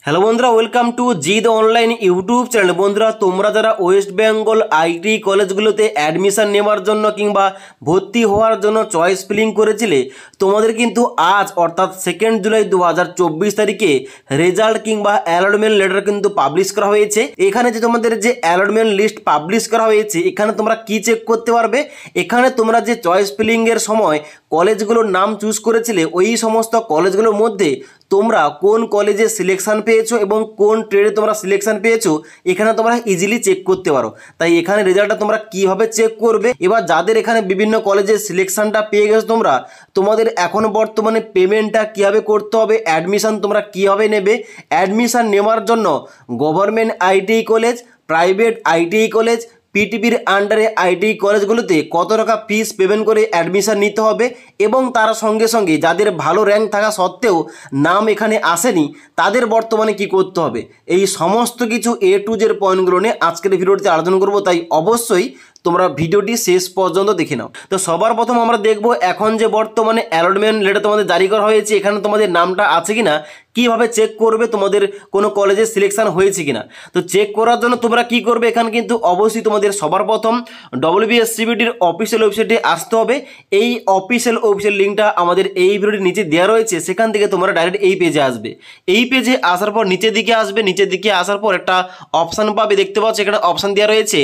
Hello বন্ধুরা, welcome to Gide online YouTube channel. বন্ধুরা, তোমরা যারা ওয়েস্ট বেঙ্গল আইটি কলেজগুলোতে অ্যাডমিশন নেওয়ার জন্য কিংবা ভর্তি হওয়ার জন্য চয়েস ফিলিং করেছিলে, তোমাদের কিন্তু আজ অর্থাৎ 2 জুলাই 2024 তারিখে রেজাল্ট কিংবা অ্যালটমেন্ট লেটার কিন্তু পাবলিশ করা হয়েছে। এখানে যে তোমাদের যে অ্যালটমেন্ট লিস্ট পাবলিশ করা হয়েছে, এখানে তোমরা কি চেক করতে পারবে? এখানে তোমরা যে চয়েস ফিলিংয়ের সময় কলেজগুলোর নাম চুজ করেছিলে, ওই সমস্ত কলেজগুলোর মধ্যে তোমরা কোন কলেজে সিলেকশন পেয়েছো এবং কোন ট্রেডে তোমরা সিলেকশন পেয়েছো, এখানে তোমরা ইজিলি চেক করতে পারো। তাই এখানে রেজাল্টটা তোমরা কিভাবে চেক করবে? এবার যাদের এখানে বিভিন্ন কলেজে সিলেকশনটা পেয়ে গেছো তোমরা, তোমাদের এখন বর্তমানে পেমেন্টটা কিভাবে করতে হবে, অ্যাডমিশন তোমরা কিভাবে নেবে, অ্যাডমিশন নেওয়ার জন্য government ITI college, private ITI college, পিটিপির আন্ডারে আইটিআই কলেজগুলোতে কত টাকা ফিস পেমেন্ট করে অ্যাডমিশন নিতে হবে এবং তার সঙ্গে সঙ্গে যাদের ভালো র্যাঙ্ক থাকা সত্ত্বেও নাম এখানে আসেনি, তাদের বর্তমানে কি করতে হবে, এই সমস্ত কিছু এ টু জেড পয়েন্টগুলো নিয়ে আজকের ভিডিওটিতে আলোচনা করব। তাই অবশ্যই তোমরা ভিডিওটি শেষ পর্যন্ত দেখে নাও। তো সবার প্রথম আমরা দেখব এখন যে বর্তমানে অ্যালটমেন্ট লেটার তোমাদের জারি করা হয়েছে, এখানে তোমাদের নামটা আছে কিনা, কিভাবে চেক করবে তোমাদের কোনো কলেজে সিলেকশন হয়েছে কিনা। তো চেক করার জন্য তোমরা কি করবে, এখানে কিন্তু অবশ্যই তোমাদের সবার প্রথম WBSCBTর অফিসিয়াল ওয়েবসাইটে আসতে হবে। এই অফিসিয়াল ওয়েবসাইট লিঙ্কটা আমাদের এই ভিডিওটির নিচে দেওয়া রয়েছে, সেখান থেকে তোমরা ডাইরেক্ট এই পেজে আসবে। এই পেজে আসার পর নিচের দিকে আসবে, নিচের দিকে আসার পর একটা অপশান পাবে, দেখতে পাচ্ছ এখানে অপশান দেওয়া রয়েছে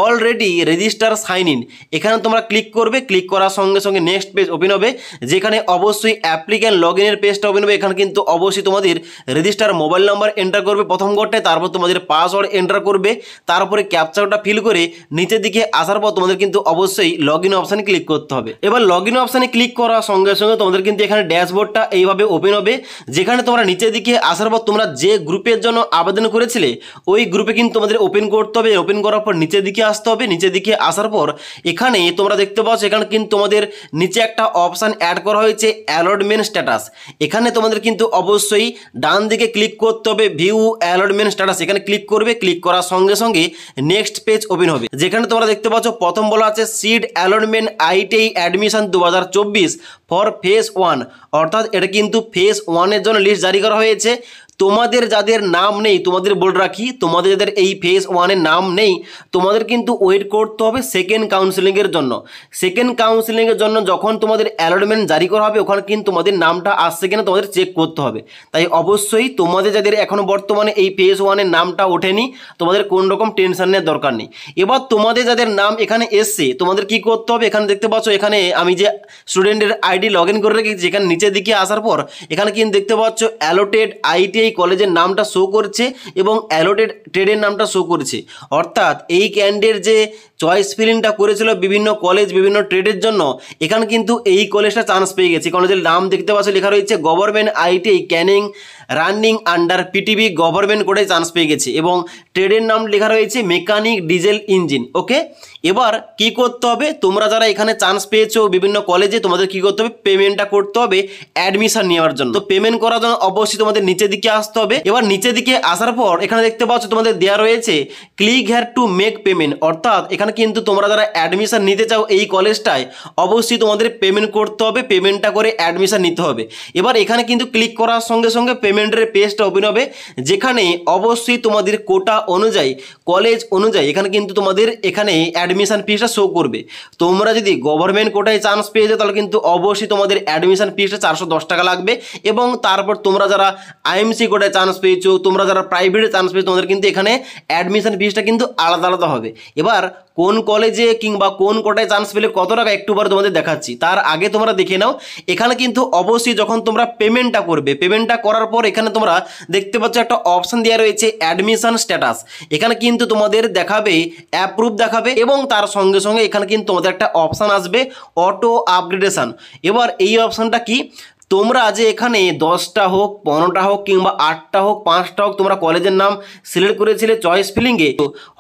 অলরেডি রেজিস্টার সাইন ইন। এখানে তোমরা ক্লিক করবে, ক্লিক করার সঙ্গে সঙ্গে নেক্সট পেজ ওপেন হবে, যেখানে অবশ্যই অ্যাপ্লিক্যান্ট লগ ইনের পেজটা ওপেন হবে। এখানে কিন্তু অবশ্যই তোমাদের রেজিস্টার মোবাইল নাম্বার এন্টার করবে প্রথম ঘরটায়, তারপর তোমাদের পাসওয়ার্ড এন্টার করবে, তারপরে ক্যাপচারটা ফিল করে নিচের দিকে আসার পর তোমাদের কিন্তু অবশ্যই লগ ইন অপশানে ক্লিক করতে হবে। এবার লগ ইন অপশানে ক্লিক করার সঙ্গে সঙ্গে তোমাদের কিন্তু এখানে ড্যাশবোর্ডটা এইভাবে ওপেন হবে, যেখানে তোমরা নিচের দিকে আসার পর তোমরা যে গ্রুপের জন্য আবেদন করেছিলে ওই গ্রুপে কিন্তু তোমাদের ওপেন করতে হবে। ওপেন করার পর নিচের দিকে আসতে হবে, নিচের দিকে আসার পর এখানে তোমরা দেখতে পাচ্ছ এখানে কিন্তু তোমাদের নিচে একটা অপশান অ্যাড করা হয়েছে অ্যালটমেন্ট স্ট্যাটাস। এখানে তোমাদের কিন্তু অবশ্যই ডান দিকে ক্লিক করতে হবে ভিউ অ্যালটমেন্ট স্ট্যাটাস, এখানে ক্লিক করবে। ক্লিক করার সঙ্গে সঙ্গে নেক্সট পেজ ওপেন হবে, যেখানে তোমরা দেখতে পাচ্ছ প্রথম বলা আছে seed allotment ITI admission 2024 for phase 1, অর্থাৎ এটা কিন্তু ফেজ 1-এর জন্য লিস্ট জারি করা হয়েছে। তোমাদের যাদের নাম নেই, তোমাদের বলে রাখি, তোমাদের যাদের এই ফেজ 1-এর নাম নেই, তোমাদের কিন্তু ওয়েট করতে হবে সেকেন্ড কাউন্সিলিংয়ের জন্য। সেকেন্ড কাউন্সিলিংয়ের জন্য যখন তোমাদের অ্যালটমেন্ট জারি করা হবে, ওখানে কিন্তু তোমাদের নামটা আসছে কিনা তোমাদের চেক করতে হবে। তাই অবশ্যই তোমাদের যাদের এখনও বর্তমানে এই ফেজ 1-এর নামটা ওঠেনি, তোমাদের কোন রকম টেনশন নেওয়ার দরকার নেই। এবার তোমাদের যাদের নাম এখানে এসছে, তোমাদের কি করতে হবে, এখানে দেখতে পাচ্ছ এখানে আমি যে স্টুডেন্টের আইডি লগ ইন করে রেখেছি, এখানে নিচের দিকে আসার পর এখানে কিন্তু দেখতে পাচ্ছ অ্যালোটেড আইটিআই কলেজের নামটা শো করছে এবং অ্যালোটেড ট্রেডের নামটা শো করছে। অর্থাৎ এই ক্যান্ডিডেট যে চয়েস ফিলিংটা করেছিল বিভিন্ন কলেজ বিভিন্ন ট্রেডের জন্য, এখানে কিন্তু এই কলেজটা চান্স পেয়ে গেছে। কলেজের নাম দেখতে পাচ্ছ লেখা রয়েছে government ITI Canning running under PTV government কোডে চান্স পেয়ে গেছে এবং ট্রেডের নাম লেখা রয়েছে মেকানিক ডিজেল ইঞ্জিন। ওকে, এবার কি করতে হবে, তোমরা যারা এখানে চান্স পেয়েছো বিভিন্ন কলেজে, তোমাদের কি করতে হবে, পেমেন্টটা করতে হবে অ্যাডমিশন নেওয়ার জন্য। তো পেমেন্ট করার জন্য অবশ্যই তোমাদের নিচের দিকে আসতে হবে। এবার নিচের দিকে আসার পর এখানে দেখতে পাচ্ছ তোমাদের দেওয়া রয়েছে click here to make payment, অর্থাৎ এখানে কিন্তু তোমরা যারা অ্যাডমিশন নিতে চাও এই কলেজটায়, অবশ্যই তোমাদের পেমেন্ট করতে হবে, পেমেন্টটা করে অ্যাডমিশন নিতে হবে। এবার এখানে কিন্তু ক্লিক করার সঙ্গে সঙ্গে পেমেন্টের পেজটা ওপেন হবে, যেখানে অবশ্যই তোমাদের কোটা অনুযায়ী কলেজ অনুযায়ী এখানে কিন্তু তোমাদের এখানে অ্যাডমিশন ফিসটা শো করবে। তোমরা যদি গভর্নমেন্ট কোটায় চান্স পেয়ে যাও, তাহলে কিন্তু অবশ্যই তোমাদের অ্যাডমিশন ফিসটা 410 টাকা লাগবে এবং তারপর তোমরা যারা আইএমসি কোটায় চান্স পেয়েছো, তোমরা যারা প্রাইভেটে চান্স পেয়েছো, তোমাদের কিন্তু এখানে অ্যাডমিশন ফিসটা কিন্তু আলাদা আলাদা হবে। এবার কোন কলেজে কিংবা কোন কোটায় চান্স পেলে কত টাকা একটু পরে তোমাদের দেখাচ্ছি, তার আগে তোমরা দেখে নাও। এখানে কিন্তু অবশ্যই যখন তোমরা পেমেন্টটা করবে, পেমেন্টটা করার পর এখানে তোমরা দেখতে পাচ্ছ একটা অপশন দেওয়া রয়েছে অ্যাডমিশন স্ট্যাটাস। এখানে কিন্তু তোমাদের দেখাবে অ্যাপ্রুভ দেখাবে এবং তার সঙ্গে সঙ্গে এখানে কিন্তু তোমাদের একটা অপশান আসবে অটো আপগ্রেডেশন। এবার এই অপশানটা কি, তোমরা যে এখানে 10টা হোক 15টা হোক কিংবা 8টা হোক 5টা হোক তোমরা কলেজের নাম সিলেক্ট করেছিলে চয়েস ফিলিংয়ে,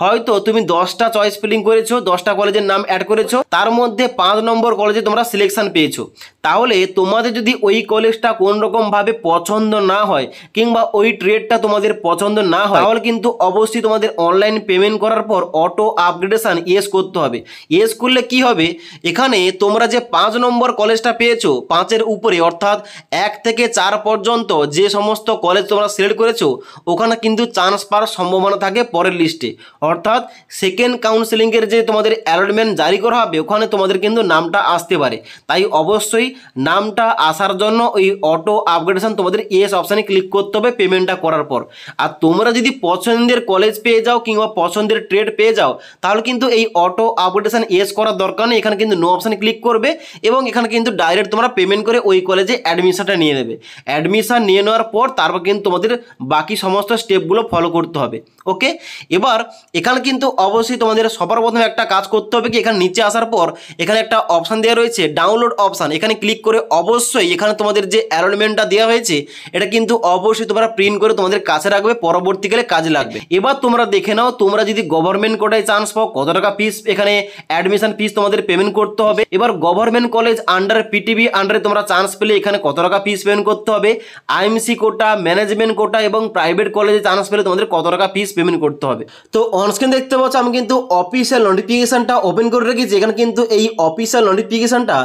হয়তো তুমি 10টা চয়েস ফিলিং করেছো, 10টা কলেজের নাম অ্যাড করেছো, তার মধ্যে 5 নম্বর কলেজে তোমরা সিলেকশন পেয়েছো। তাহলে তোমাদের যদি ওই কলেজটা কোন রকমভাবে পছন্দ না হয় কিংবা ওই ট্রেডটা তোমাদের পছন্দ না হয়, তাহলে কিন্তু অবশ্যই তোমাদের অনলাইন পেমেন্ট করার পর অটো আপগ্রেডেশন ইয়েস করতে হবে। ইয়েস করলে কি হবে, এখানে তোমরা যে 5 নম্বর কলেজটা পেয়েছো, 5-এর উপরে অর্থাৎ 1 থেকে 4 পর্যন্ত যে সমস্ত কলেজ তোমরা সিলেক্ট করেছো ওখানে কিন্তু চান্স পাওয়ার সম্ভাবনা থাকে পরের লিস্টে, অর্থাৎ সেকেন্ড কাউন্সেলিংয়ের যে তোমাদের অ্যালটমেন্ট জারি করা হবে ওখানে তোমাদের কিন্তু নামটা আসতে পারে। তাই অবশ্যই নামটা আসার জন্য ওই অটো আপগ্রেডেশন তোমাদের ইয়েস অপশানে ক্লিক করতে হবে পেমেন্টটা করার পর। আর তোমরা যদি পছন্দের কলেজ পেয়ে যাও কিংবা পছন্দের ট্রেড পেয়ে যাও তাহলে কিন্তু এই অটো আপগ্রেডেশন ইয়েস করার দরকার নেই, এখানে কিন্তু নো অপশানে ক্লিক করবে এবং এখানে কিন্তু ডাইরেক্ট তোমরা পেমেন্ট করে ওই কলেজে অ্যাডমিশনটা নিয়ে নেবে। অ্যাডমিশন নিয়ে নেওয়ার পর তারপর কিন্তু তোমাদের বাকি সমস্ত স্টেপগুলো ফলো করতে হবে। ওকে, এবার এখানে কিন্তু অবশ্যই তোমাদের সবার প্রথমে একটা কাজ করতে হবে কি, এখানে নিচে আসার পর এখানে একটা অপশান দেওয়া রয়েছে ডাউনলোড অপশান, এখানে ক্লিক করে অবশ্যই এখানে তোমাদের যে অ্যালটমেন্টটা দেওয়া হয়েছে এটা কিন্তু অবশ্যই তোমরা প্রিন্ট করে তোমাদের কাছে রাখবে, পরবর্তীকালে কাজে লাগবে। এবার তোমরা দেখে নাও তোমরা যদি গভর্নমেন্ট কোটায় চান্স পাও কত টাকা ফিস এখানে অ্যাডমিশন ফিস তোমাদের পেমেন্ট করতে হবে। এবার গভর্নমেন্ট কলেজ আন্ডার পিটিবি আন্ডারে তোমরা চান্স পেলে এখানে কত টাকা ফিস পেমেন্ট করতে হবে, আইএমসি কোটা, ম্যানেজমেন্ট কোটা এবং প্রাইভেট কলেজে চান্স পেলে তোমাদের কত টাকা ফিস পেমেন্ট করতে হবে। তো অনস্ক্রিন দেখতে পাচ্ছ আমি কিন্তু অফিসিয়াল নোটিফিকেশনটা ওপেন করে রেখেছি। এখানে কিন্তু এই অফিসিয়াল নোটিফিকেশনটা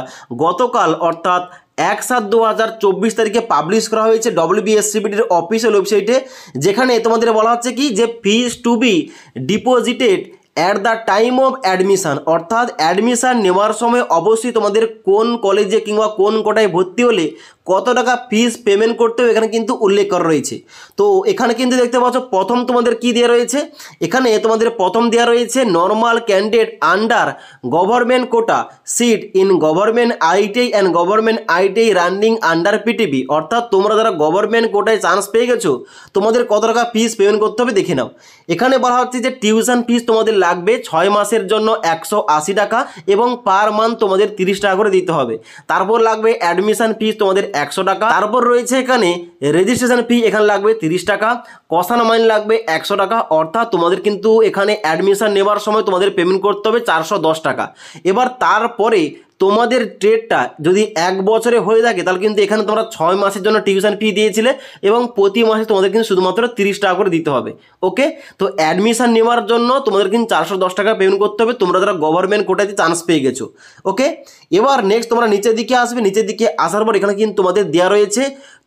গতকাল অর্থাৎ 1/7/2024 তারিখে পাবলিশ করা হয়েছে WBSCBDর অফিসিয়াল ওয়েবসাইটে, যেখানে তোমাদের বলা হচ্ছে কি যে fees to be deposited at the time of admission, অর্থাৎ অ্যাডমিশন নেওয়ার সময় অবশ্যই তোমাদের কোন কলেজে কিংবা কোন কোটায় ভর্তি হলে কত টাকা ফিস পেমেন্ট করতে হবে এখানে কিন্তু উল্লেখ করা রয়েছে। তো এখানে কিন্তু দেখতে পাচ্ছ প্রথম তোমাদের কি দেওয়া রয়েছে, এখানে তোমাদের প্রথম দেওয়া রয়েছে normal candidate under government quota seat in government ITI and government ITI running under PTB, অর্থাৎ তোমরা যারা গভর্নমেন্ট কোটায় চান্স পেয়ে গেছো তোমাদের কত টাকা ফিস পেমেন্ট করতে হবে দেখে নাও। এখানে বলা হচ্ছে যে টিউশন ফিস তোমাদের লাগবে 6 মাসের জন্য 180 টাকা এবং পার মান্থ তোমাদের 30 টাকা করে দিতে হবে। তারপর লাগবে অ্যাডমিশন ফিস তোমাদের 100 টাকা। তারপর রয়েছে এখানে রেজিস্ট্রেশন ফি, এখানে লাগবে 30 টাকা। কসান মাইন লাগবে 100 টাকা, অর্থাৎ তোমাদের কিন্তু এখানে অ্যাডমিশন নেওয়ার সময় তোমাদের পেমেন্ট করতে হবে 410 টাকা। এবার তারপরে তোমাদের ট্রেডটা যদি 1 বছরে হয়ে থাকে তাহলে কিন্তু এখানে তোমরা 6 মাসের জন্য টিউশন ফি দিয়েছিলে এবং প্রতি মাসে তোমাদের কিন্তু শুধুমাত্র 30 টাকা করে দিতে হবে। ওকে, তো অ্যাডমিশন নেওয়ার জন্য তোমাদের কিন্তু 410 টাকা পেমেন্ট করতে হবে তোমরা যারা গভর্নমেন্ট কোটাতে চান্স পেয়ে গেছো। ওকে, এবার নেক্সট তোমরা নিচের দিকে আসবে, নিচের দিকে আসার পর এখানে কিন্তু তোমাদের দেওয়া রয়েছে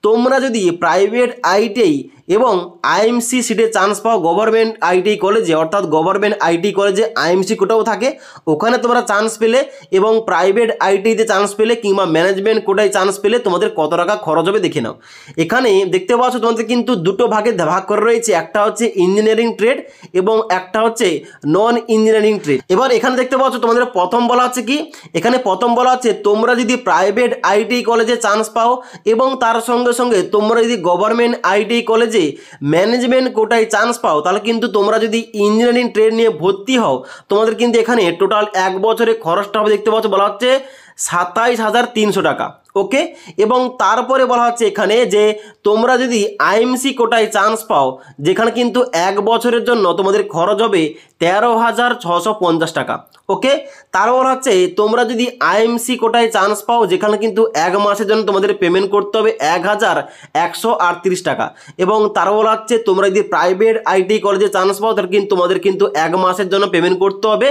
তোমরা যদি প্রাইভেট আইটিআই এবং আইএমসি সিটে চান্স পাও গভর্নমেন্ট আইটিআই কলেজে, অর্থাৎ গভর্নমেন্ট আইটিআই কলেজে আইএমসি কোটাও থাকে, ওখানে তোমরা চান্স পেলে এবং প্রাইভেট আইটিআইতে চান্স পেলে কিংবা ম্যানেজমেন্ট কোটায় চান্স পেলে তোমাদের কত টাকা খরচ হবে দেখে নাও। এখানে দেখতে পাচ্ছ তোমাদের কিন্তু দুটো ভাগে ভাগ করা রয়েছে, একটা হচ্ছে ইঞ্জিনিয়ারিং ট্রেড এবং একটা হচ্ছে নন ইঞ্জিনিয়ারিং ট্রেড। এবার এখানে দেখতে পাচ্ছ তোমাদের প্রথম বলা হচ্ছে কি, এখানে প্রথম বলা হচ্ছে তোমরা যদি প্রাইভেট আইটিআই কলেজে চান্স পাও এবং তার সঙ্গে সঙ্গে তোমরা যদি গভর্নমেন্ট আইটিআই কলেজে ম্যানেজমেন্ট কোটায় চান্স পাও তাহলে কিন্তু তোমরা যদি ইঞ্জিনিয়ারিং ট্রেড নিয়ে ভর্তি হও তোমাদের কিন্তু এখানে টোটাল 1 বছরে খরচটা হবে দেখতে পাচ্ছ বলা হচ্ছে 27,300 টাকা। ওকে, এবং তারপরে বলা হচ্ছে এখানে যে তোমরা যদি আইএমসি কোটায় চান্স পাও যেখানে কিন্তু 1 বছরের জন্য তোমাদের খরচ হবে 13,650 টাকা। ওকে, তারপর হচ্ছে তোমরা যদি আইএমসি কোটায় চান্স পাও যেখানে কিন্তু 1 মাসের জন্য তোমাদের পেমেন্ট করতে হবে 1,138 টাকা। এবং তারপর হচ্ছে তোমরা যদি প্রাইভেট আইটিআই কলেজে চান্স পাও তাহলে কিন্তু তোমাদের কিন্তু 1 মাসের জন্য পেমেন্ট করতে হবে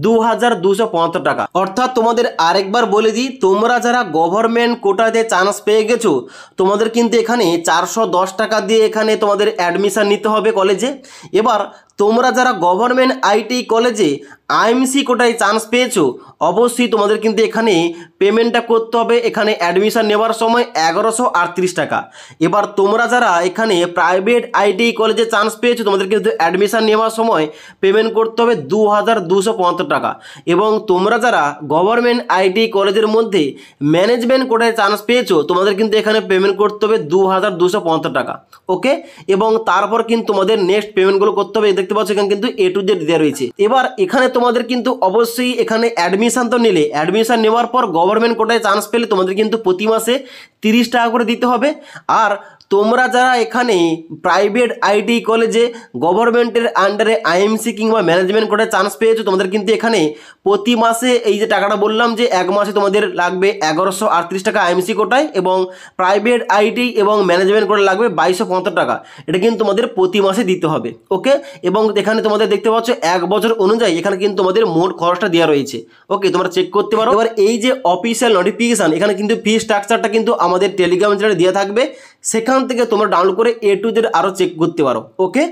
2,275 টাকা। অর্থাৎ তোমাদের আরেকবার বলে দিই, তোমরা যারা গভর্নমেন্ট কোটাতে চান্স পেয়ে গেছো তোমাদের কিন্তু এখানে 410 টাকা দিয়ে এখানে তোমাদের অ্যাডমিশন নিতে হবে কলেজে। এবার তোমরা যারা গভর্নমেন্ট আইটিআই কলেজে আইএমসি কোটায় চান্স পেয়েছো অবশ্যই তোমাদের কিন্তু এখানে পেমেন্টটা করতে হবে এখানে অ্যাডমিশন নেওয়ার সময় 1138 টাকা। এবার তোমরা যারা এখানে প্রাইভেট আইটিআই কলেজে চান্স পেয়েছো তোমাদের কিন্তু অ্যাডমিশন নেওয়ার সময় পেমেন্ট করতে হবে 2,275 টাকা। এবং তোমরা যারা গভর্নমেন্ট আইটিআই কলেজের মধ্যে ম্যানেজমেন্ট কোটায় চান্স পেয়েছো তোমাদের কিন্তু এখানে পেমেন্ট করতে হবে 2,275 টাকা। ওকে, এবং তারপর কিন্তু তোমাদের নেক্সট পেমেন্টগুলো করতে হবে, দেখতে পাচ্ছ এখানে কিন্তু A to Z দেওয়া রয়েছে। এবার এখানে তোমাদের কিন্তু অবশ্যই এখানে অ্যাডমিশন তো নিলে অ্যাডমিশন নেওয়ার পর গভর্নমেন্ট কোটায় চান্স পেলে তোমাদের কিন্তু প্রতি মাসে 30 টাকা করে দিতে হবে। আর তোমরা যারা এখানে প্রাইভেট আইটি কলেজে গভর্নমেন্টের আন্ডারে আইএমসি কিংবা ম্যানেজমেন্ট কোটায় চান্স পেয়েছো, তোমাদের কিন্তু এখানে প্রতি মাসে এই যে টাকাটা বললাম যে এক মাসে তোমাদের লাগবে 1138 টাকা আইএমসি কোটায়, এবং প্রাইভেট আইটি এবং ম্যানেজমেন্ট কোটায় লাগবে 2275 টাকা। এটা কিন্তু তোমাদের প্রতি মাসে দিতে হবে। ওকে, এবং এখানে তোমাদের দেখতে পাচ্ছ 1 বছর অনুযায়ী এখানে কিন্তু তোমাদের মোট খরচটা দেওয়া রয়েছে। ওকে, তোমরা চেক করতে পারো। এবার এই যে অফিসিয়াল নোটিফিকেশান, এখানে কিন্তু ফি স্ট্রাকচারটা কিন্তু আমাদের টেলিগ্রাম চ্যানেলে দেওয়া থাকবে, সেখান থেকে তোমরা ডাউনলোড করে A to Z আরও চেক করতে পারো। ওকে।